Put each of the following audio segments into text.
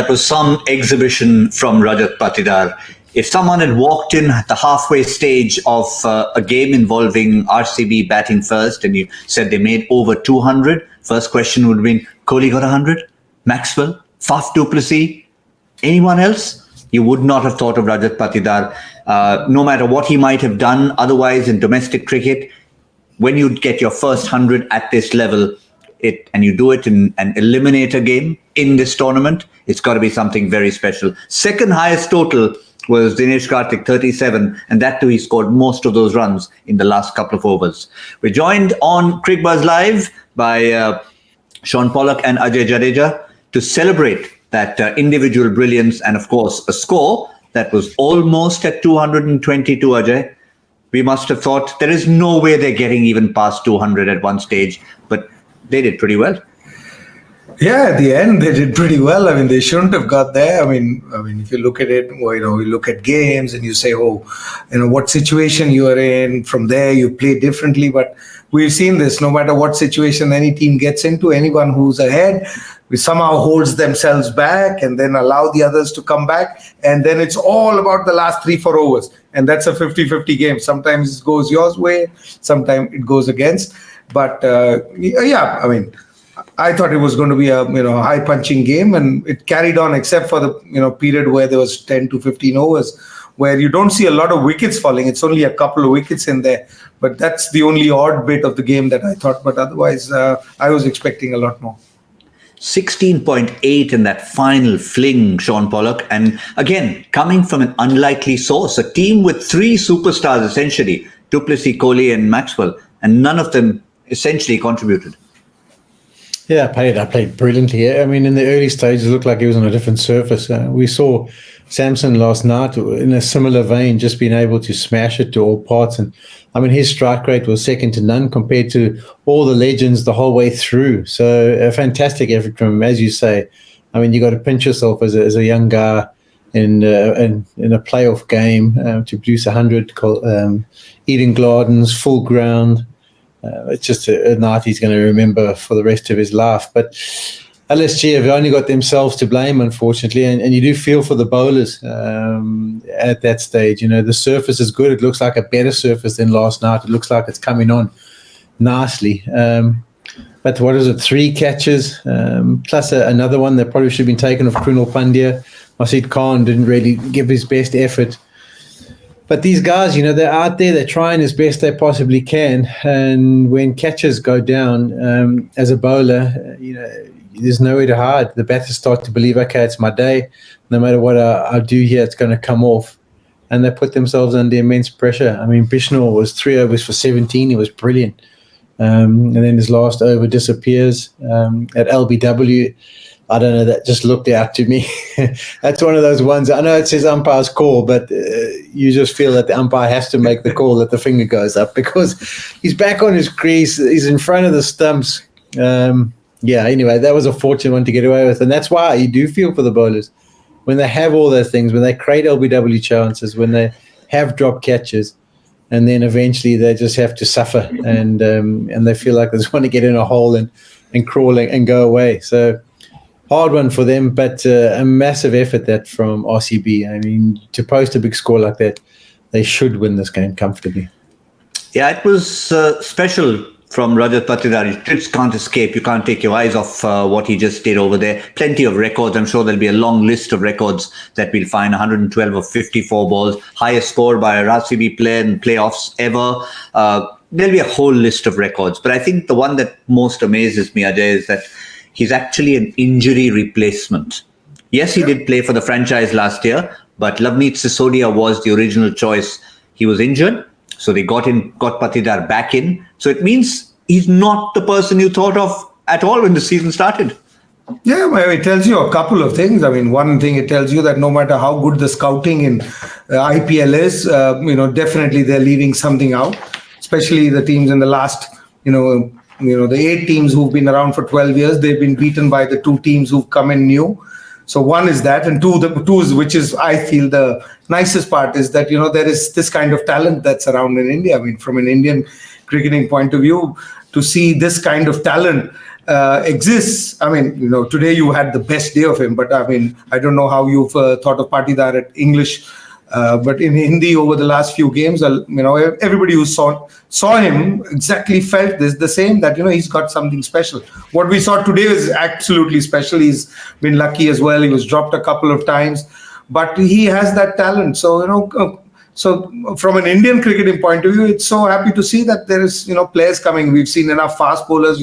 that was some exhibition from Rajat Patidar. If someone had walked in at the halfway stage of a game involving RCB batting first and you said they made over 200, first question would have been, Kohli got 100? Maxwell? Faf du Plessis? Anyone else? You would not have thought of Rajat Patidar. No matter what he might have done otherwise in domestic cricket, when you get your first 100 at this level, and you do it in an eliminator game in this tournament, it's got to be something very special. Second highest total was Dinesh Karthik, 37, and that too he scored most of those runs in the last couple of overs. We're joined on Cricbuzz Live by Shaun Pollock and Ajay Jadeja to celebrate that individual brilliance and, of course, a score that was almost at 222, Ajay. We must have thought there is no way they're getting even past 200 at one stage, but they did pretty well. Yeah, at the end they did pretty well. I mean, they shouldn't have got there. I mean, if you look at it, you look at games and you say, what situation you are in. From there, you play differently. But we've seen this. No matter what situation any team gets into, anyone who's ahead, somehow holds themselves back and then allow the others to come back. And then it's all about the last 3-4 overs. And that's a 50-50 game. Sometimes it goes your way, sometimes it goes against. But I thought it was going to be a high punching game, and it carried on except for the period where there was 10 to 15 overs where you don't see a lot of wickets falling. It's only a couple of wickets in there, but that's the only odd bit of the game that I thought. But otherwise, I was expecting a lot more. 16.8 in that final fling, Shaun Pollock. And again, coming from an unlikely source, a team with three superstars essentially, du Plessis, Kohli and Maxwell, and none of them essentially contributed. Yeah, Patidar played brilliantly. I mean, in the early stages, it looked like he was on a different surface. We saw Samson last night in a similar vein, just being able to smash it to all parts. And I mean, his strike rate was second to none compared to all the legends the whole way through. So a fantastic effort from him, as you say. I mean, you got to pinch yourself as a young guy in a playoff game to produce 100. Eden Gardens, full ground. It's just a night he's going to remember for the rest of his life. But LSG have only got themselves to blame, unfortunately, and you do feel for the bowlers at that stage. The surface is good. It looks like a better surface than last night. It looks like it's coming on nicely. But what is it, 3 catches, plus another one that probably should have been taken off Krunal Pandya. Rashid Khan didn't really give his best effort. But these guys, they're out there, they're trying as best they possibly can. And when catches go down, as a bowler, there's nowhere to hide. The batters start to believe, okay, it's my day. No matter what I do here, it's going to come off. And they put themselves under immense pressure. I mean, Bishnor was 3 overs for 17. He was brilliant. And then his last over disappears. At LBW, I don't know, that just looked out to me. That's one of those ones. I know it says umpire's call, but you just feel that the umpire has to make the call that the finger goes up because he's back on his crease. He's in front of the stumps. Anyway, that was a fortunate one to get away with. And that's why you do feel for the bowlers. When they have all those things, when they create LBW chances, when they have drop catches, and then eventually they just have to suffer and they feel like they just want to get in a hole and crawl and go away. So hard one for them, but a massive effort that from RCB. I mean, to post a big score like that, they should win this game comfortably. Yeah, it was special from Rajat Patidar. You just can't escape. You can't take your eyes off what he just did over there. Plenty of records. I'm sure there'll be a long list of records that we'll find. 112 of 54 balls. Highest score by a RCB player in playoffs ever. There'll be a whole list of records. But I think the one that most amazes me, Ajay, is that he's actually an injury replacement. Yes, he did play for the franchise last year, but Lavneet Sisodia was the original choice. He was injured, so they got Patidar back in. So it means he's not the person you thought of at all when the season started. Yeah, well, it tells you a couple of things. I mean, one thing, it tells you that no matter how good the scouting in IPL is, definitely they're leaving something out, especially the teams in the last, the 8 teams who've been around for 12 years, they've been beaten by the 2 teams who've come in new. So one is that, and two is, which is, I feel, the nicest part is that, there is this kind of talent that's around in India. I mean, from an Indian cricketing point of view, to see this kind of talent exists. I mean, today you had the best day of him, but I mean, I don't know how you've thought of Patidar at English. But in Hindi, over the last few games, everybody who saw him exactly felt the same, that he's got something special. What we saw today is absolutely special. He's been lucky as well. He was dropped a couple of times, but he has that talent. So so from an Indian cricketing point of view, it's so happy to see that there is players coming. We've seen enough fast bowlers.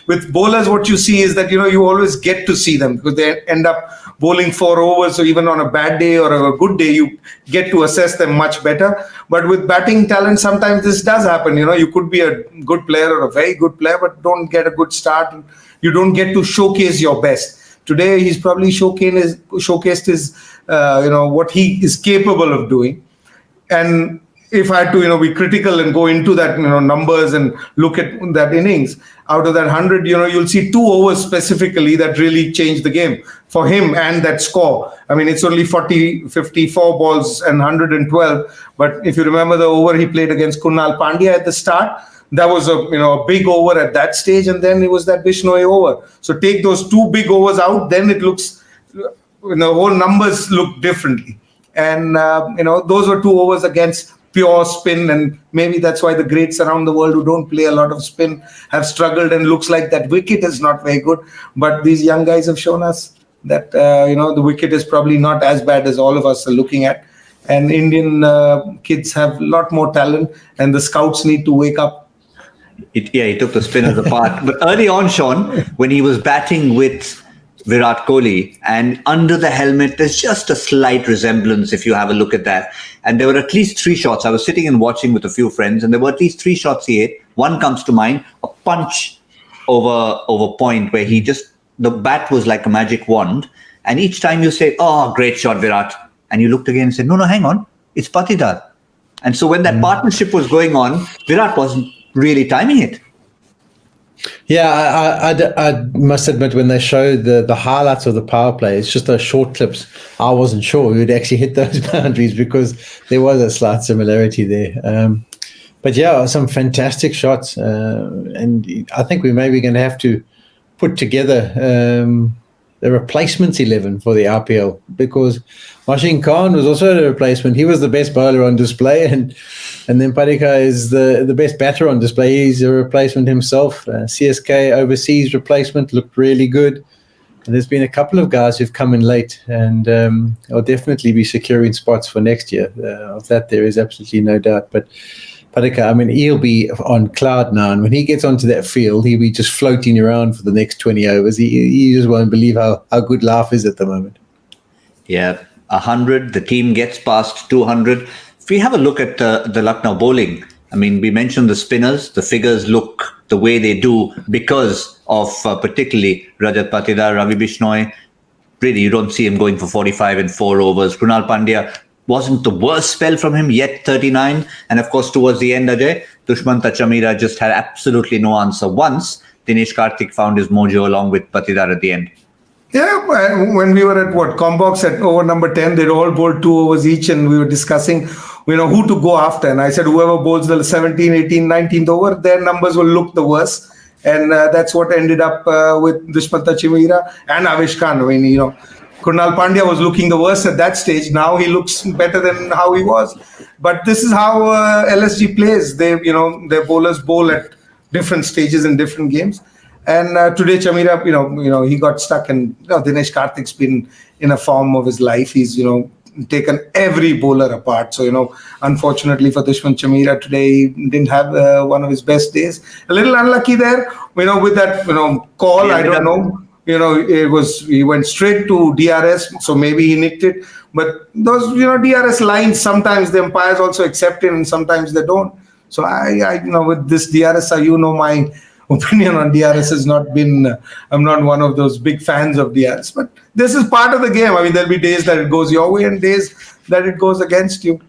With bowlers, what you see is that you always get to see them, because they end up bowling 4 overs. So even on a bad day or a good day, you get to assess them much better. But with batting talent, sometimes this does happen. You could be a good player or a very good player, but don't get a good start. You don't get to showcase your best. Today, he's probably showcased his what he is capable of doing. And if I had to, be critical and go into that, numbers and look at that innings, out of that 100, you'll see 2 overs specifically that really changed the game for him, and that score. I mean, it's only 54 balls and 112. But if you remember the over he played against Krunal Pandya at the start, that was a big over at that stage, and then it was that Bishnoi over. So take those 2 big overs out, then it looks, whole numbers look differently. And those were 2 overs against pure spin, and maybe that's why the greats around the world who don't play a lot of spin have struggled, and looks like that wicket is not very good. But these young guys have shown us that the wicket is probably not as bad as all of us are looking at. And Indian kids have a lot more talent, and the scouts need to wake up. He took the spinners apart. But early on, Shaun, when he was batting with Virat Kohli, and under the helmet, there's just a slight resemblance if you have a look at that. And there were at least 3 shots. I was sitting and watching with a few friends, and there were at least 3 shots he hit. One comes to mind, a punch over point, where the bat was like a magic wand. And each time you say, "Oh, great shot, Virat," and you looked again and said, "No, hang on, it's Patidar." And so when that partnership was going on, Virat wasn't really timing it. Yeah, I must admit, when they showed the highlights of the power play, it's just those short clips, I wasn't sure who would actually hit those boundaries, because there was a slight similarity there. But yeah, some fantastic shots. And I think we may be going to have to put together the replacements 11 for the IPL, because Masheen Khan was also a replacement. He was the best bowler on display, and then Padikar is the best batter on display. He's a replacement himself. CSK overseas replacement looked really good. And there's been a couple of guys who've come in late, and will definitely be securing spots for next year. Of that, there is absolutely no doubt. But Padikar, I mean, he'll be on cloud 9. When he gets onto that field, he'll be just floating around for the next 20 overs. He just won't believe how good life is at the moment. Yeah, 100. The team gets past 200. If we have a look at the Lucknow bowling, I mean, we mentioned the spinners. The figures look the way they do because of particularly Rajat Patidar, Ravi Bishnoi. Really, you don't see him going for 45 in 4 overs. Krunal Pandya wasn't the worst spell from him, yet 39. And of course, towards the end, Ajay, Dushmanta Chamira just had absolutely no answer once. Dinesh Karthik found his mojo along with Patidar at the end. Yeah, when we were at Combox at over number 10, they'd all bowled 2 overs each, and we were discussing, who to go after. And I said, whoever bowls the 17, 18, 19th over, their numbers will look the worst. And that's what ended up with Dushmanta Chamira and Avesh Khan. I mean, Krunal Pandya was looking the worst at that stage. Now he looks better than how he was. But this is how LSG plays. Their bowlers bowl at different stages in different games. And today, Chamira, he got stuck, and Dinesh Karthik's been in a form of his life. He's, taken every bowler apart. So, unfortunately for Dushman Chamira, today he didn't have one of his best days. A little unlucky there, with that, call. I don't know. He went straight to DRS, so maybe he nicked it. But those, DRS lines, sometimes the umpires also accept it and sometimes they don't. So I with this DRS, my opinion on DRS has not been, I'm not one of those big fans of DRS, but this is part of the game. I mean, there'll be days that it goes your way and days that it goes against you.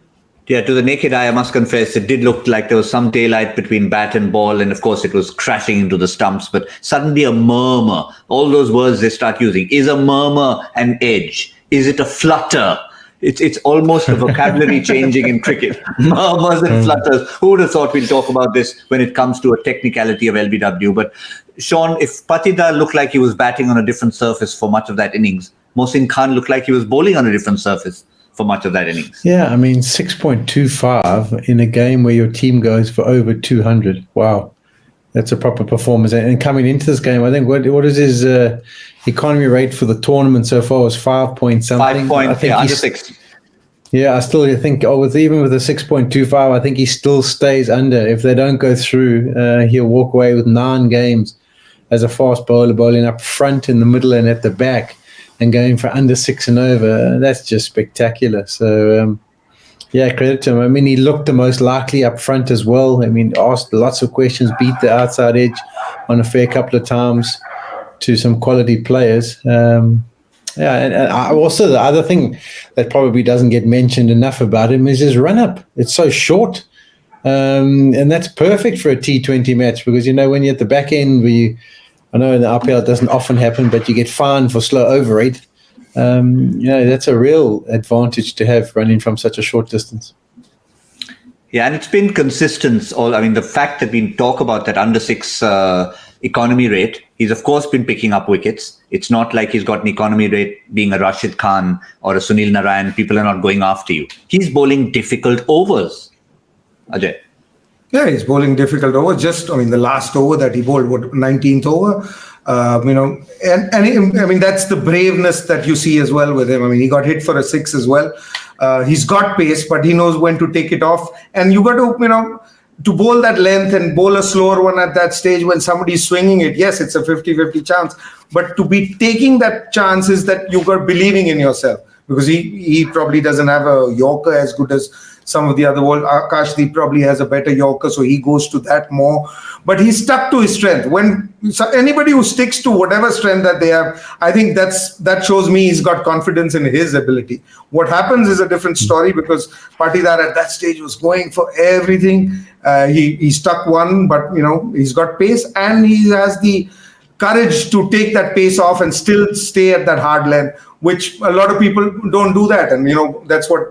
Yeah, to the naked eye, I must confess, it did look like there was some daylight between bat and ball, and of course it was crashing into the stumps, but suddenly a murmur, all those words they start using. Is a murmur an edge? Is it a flutter? It's almost a vocabulary changing in cricket. Murmurs and flutters. Who would have thought we'll talk about this when it comes to a technicality of LBW? But Shaun, if Patidar looked like he was batting on a different surface for much of that innings, Mohsin Khan looked like he was bowling on a different surface for much of that innings. Yeah, I mean, 6.25 in a game where your team goes for over 200. Wow. That's a proper performance. And coming into this game, I think, what is his economy rate for the tournament so far was 5 point something. 5 point, I think under 6. Yeah, I still think, even with a 6.25, I think he still stays under. If they don't go through, he'll walk away with 9 games as a fast bowler, bowling up front, in the middle, and at the back, and going for under 6 and over. That's just spectacular. So, credit to him. I mean, he looked the most likely up front as well. I mean, asked lots of questions, beat the outside edge on a fair couple of times to some quality players. And also the other thing that probably doesn't get mentioned enough about him is his run-up. It's so short. And that's perfect for a T20 match because, when you're at the back end, I know in the IPL it doesn't often happen, but you get fined for slow over rate. That's a real advantage to have running from such a short distance. Yeah, and it's been consistent. The fact that we talk about that under 6 economy rate, he's of course been picking up wickets. It's not like he's got an economy rate being a Rashid Khan or a Sunil Narayan. People are not going after you. He's bowling difficult overs, Ajay. Yeah, he's bowling difficult overs. The last over that he bowled, 19th over? That's the braveness that you see as well with him. He got hit for a 6 as well. He's got pace, but he knows when to take it off. And you got to bowl that length and bowl a slower one at that stage when somebody's swinging it. Yes, it's a 50-50 chance. But to be taking that chance is that you got believing in yourself. Because he probably doesn't have a Yorker as good as some of the other world. Akashdeep probably has a better Yorker, so he goes to that more. But he's stuck to his strength. When anybody who sticks to whatever strength that they have, I think that shows me he's got confidence in his ability. What happens is a different story because Patidar at that stage was going for everything. He stuck one, but he's got pace and he has the courage to take that pace off and still stay at that hard length, which a lot of people don't do that. And, that's what,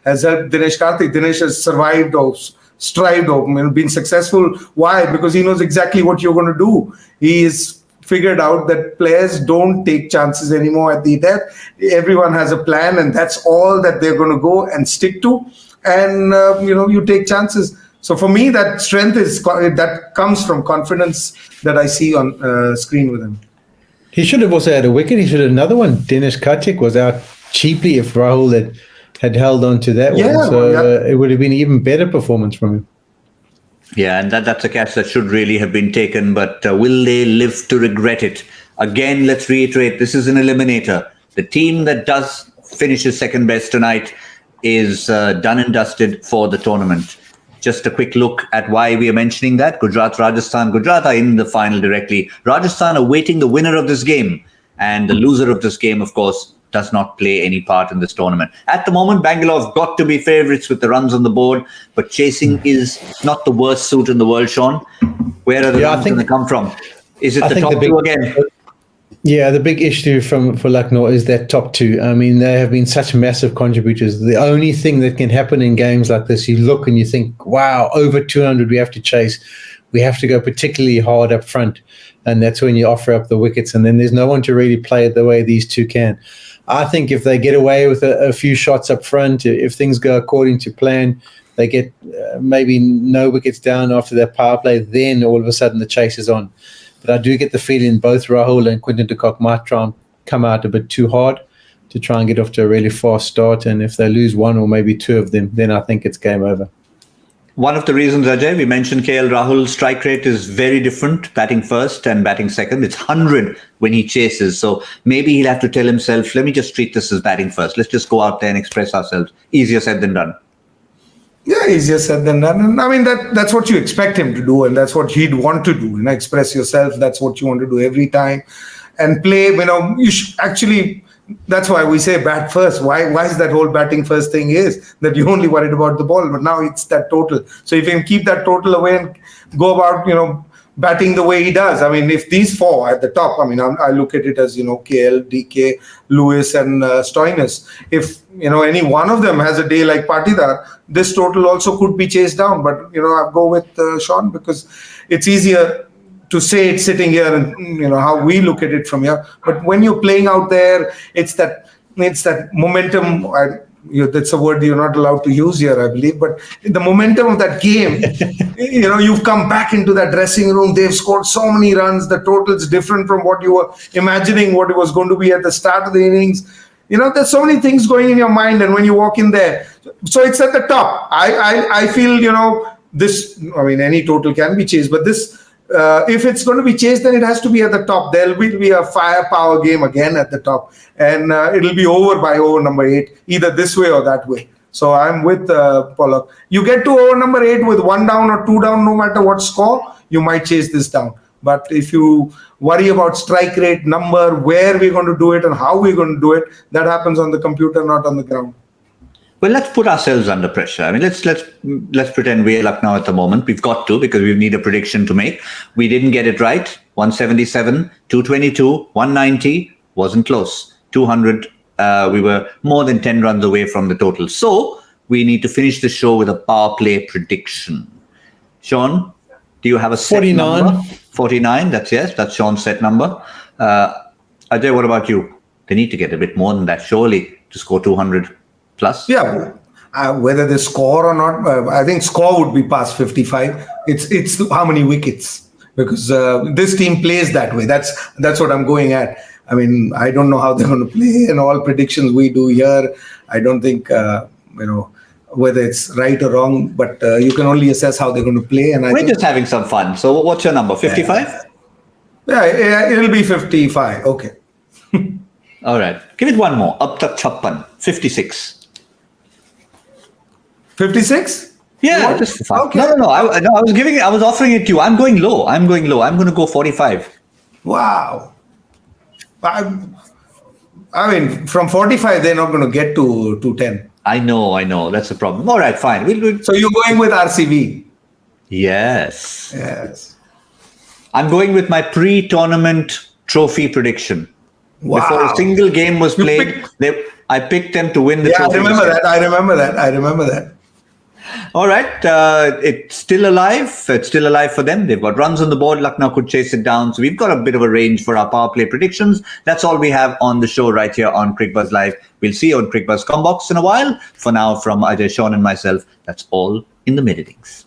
has helped Dinesh Karthik. Dinesh has survived or strived or been successful. Why? Because he knows exactly what you're going to do. He is figured out that players don't take chances anymore at the death. Everyone has a plan and that's all that they're going to go and stick to. And, you take chances. So for me, that strength that comes from confidence that I see on screen with him. He should have also had a wicket. He should have another one. Dinesh Karthik was out cheaply if Rahul had held on to that one. So it would have been an even better performance from him. Yeah, and that's a catch that should really have been taken. But will they live to regret it? Again, let's reiterate, this is an eliminator. The team that does finishes second best tonight is done and dusted for the tournament. Just a quick look at why we are mentioning that. Gujarat are in the final directly. Rajasthan are waiting the winner of this game. And the loser of this game, of course, does not play any part in this tournament. At the moment, Bangalore have got to be favourites with the runs on the board. But chasing is not the worst suit in the world, Shaun. Where are the runs going to come from? Is it the top two again? Yeah, the big issue for Lucknow is that top two. They have been such massive contributors. The only thing that can happen in games like this, you look and you think, wow, over 200 we have to chase. We have to go particularly hard up front. And that's when you offer up the wickets. And then there's no one to really play it the way these two can. I think if they get away with a few shots up front, if things go according to plan, they get maybe no wickets down after their power play, then all of a sudden the chase is on. But I do get the feeling both Rahul and Quinton de Kock might try and come out a bit too hard to try and get off to a really fast start. And if they lose one or maybe two of them, then I think it's game over. One of the reasons, Ajay, we mentioned KL Rahul's strike rate is very different, batting first and batting second. It's 100 when he chases. So maybe he'll have to tell himself, let me just treat this as batting first. Let's just go out there and express ourselves. Easier said than done. Yeah, easier said than done. And that's what you expect him to do, and that's what he'd want to do. Express yourself. That's what you want to do every time, and play. You actually. That's why we say bat first. Why is that whole batting first thing is that you're only worried about the ball, but now it's that total. So if you can keep that total away and go about, batting the way he does. I mean, if these four at the top, I mean, I look at it as, KL, DK, Lewis and Stoinis. If, any one of them has a day like Patidar, this total also could be chased down. But, I'll go with Shaun because it's easier to say it sitting here and, how we look at it from here. But when you're playing out there, it's that momentum. That's a word you're not allowed to use here, I believe. But the momentum of that game, you've come back into that dressing room. They've scored so many runs. The total's different from what you were imagining what it was going to be at the start of the innings. There's so many things going in your mind. And when you walk in there, so it's at the top. I feel, this, I mean, any total can be chased. But this, if it's going to be chased, then it has to be at the top. There will be a firepower game again at the top. And it'll be over by over number 8, either this way or that way. So I'm with Pollock. You get to over number 8 with 1 down or 2 down, no matter what score, you might chase this down. But if you worry about strike rate, number, where we're going to do it and how we're going to do it, that happens on the computer, not on the ground. Well, let's put ourselves under pressure. I mean, let's pretend we're Lucknow at the moment. We've got to, because we need a prediction to make. We didn't get it right. 177, 222, 190 wasn't close. 200, we were more than 10 runs away from the total. So we need to finish the show with a power play prediction. Shaun, do you have a set 49. number? 49. That's Shaun's set number. Ajay, what about you? They need to get a bit more than that, surely, to score 200 plus. Yeah, whether they score or not, I think score would be past 55. It's how many wickets, because this team plays that way. That's what I'm going at. I mean, I don't know how they're going to play, and all predictions we do here, I don't think whether it's right or wrong, but you can only assess how they're going to play. And we're just having some fun. So what's your number? 55? Yeah, it'll be 55. Okay. All right. Give it one more. Up tak chappan. 56. 56? Yeah, What? just for fun. Okay. No. I was offering it to you. I'm going low. I'm going to go 45. Wow. I mean, from 45, they're not going to get to 210. I know. That's the problem. All right, fine. We'll So you're going with RCB? Yes. Yes. I'm going with my pre-tournament trophy prediction. Wow. Before a single game was played, I picked them to win the Yeah, trophy. I remember that. All right. It's still alive. It's still alive for them. They've got runs on the board. Lucknow could chase it down. So we've got a bit of a range for our power play predictions. That's all we have on the show right here on Cricbuzz Live. We'll see you on Cricbuzz Combox in a while. For now, from Ajay, Shaun and myself, that's all in the mid-innings.